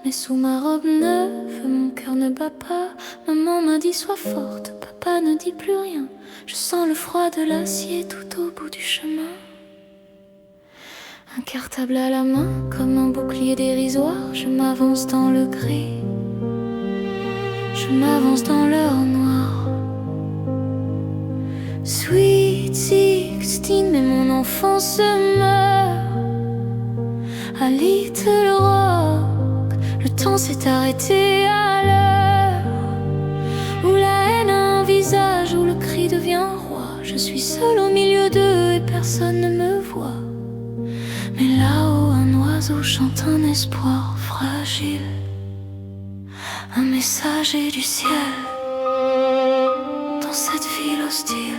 mais sous ma robe neuve, mon cœur ne bat pas. Maman m'a dit sois forte, papa ne dit plus rien. Je sens le froid de l'acier tout au bout du chemin. Un cartable à la main, comme un bouclier dérisoire, je m'avance dans le gris, je m'avance dans l'heure noire. Sweet 16, mais mon enfance se meurt. A Little Rock, le temps s'est arrêté à l'heure où la haine a un visage, où le cri devient roi. Je suis seul au milieu d'eux et personne ne me voit. Mais là-haut, un oiseau chante un espoir fragile, un messager du ciel dans cette ville hostile.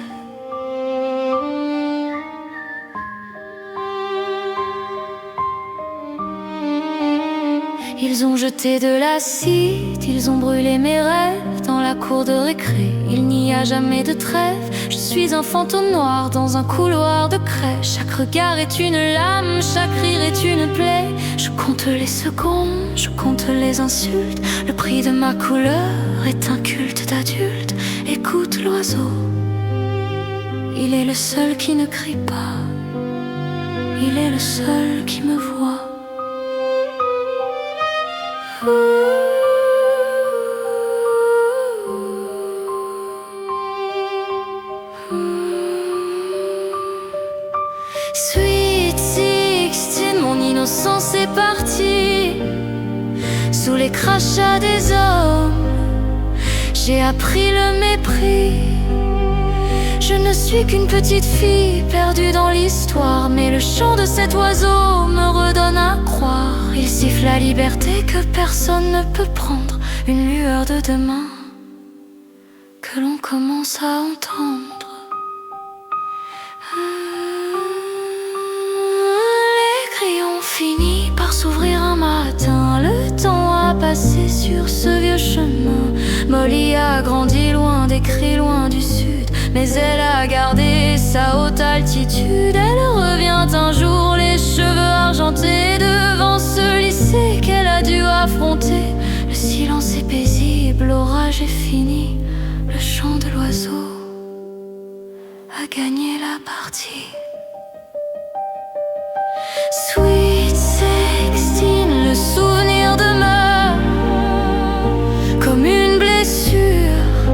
Ils ont jeté de l'acide, ils ont brûlé mes rêves dans la cour de récré. Il n'y a jamais de trêve, je suis un fantôme noir dans un couloir de craie. Chaque regard est une lame, chaque rire est une plaie. Je compte les secondes, je compte les insultes. Le prix de ma couleur est un culte d'adulte. Écoute l'oiseau, il est le seul qui ne crie pas, il est le seul qui me voit. Sweet 16, mon innocence est partie sous les crachats des hommes. J'ai appris le mépris. Je ne suis qu'une petite fille perdue dans l'histoire, mais le chant de cet oiseau me redonne à croire. Il siffle la liberté que personne ne peut prendre, une lueur de demain que l'on commence à entendre. Les grilles ont fini par s'ouvrir un matin. Le temps a passé sur ce vieux chemin. Molly a grandi loin des cris, loin du sud, mais elle a gardé sa haute altitude. Elle revient un jour, les cheveux argentés, devant ce lycée qu'elle a dû affronter. Le silence est paisible, l'orage est fini. Le chant de l'oiseau a gagné la partie. Sweet 16, le souvenir demeure comme une blessure,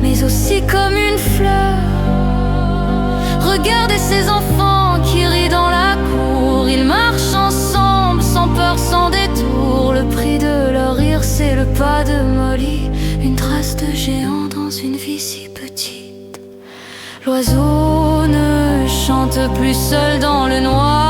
mais aussi comme une fleur. Regardez ces enfants qui rient dans la cour. Ils marchent ensemble, sans peur, sans détour. Le prix de leur rire, c'est le pas de Molly, une trace de géant dans une vie si petite. L'oiseau ne chante plus seul dans le noir.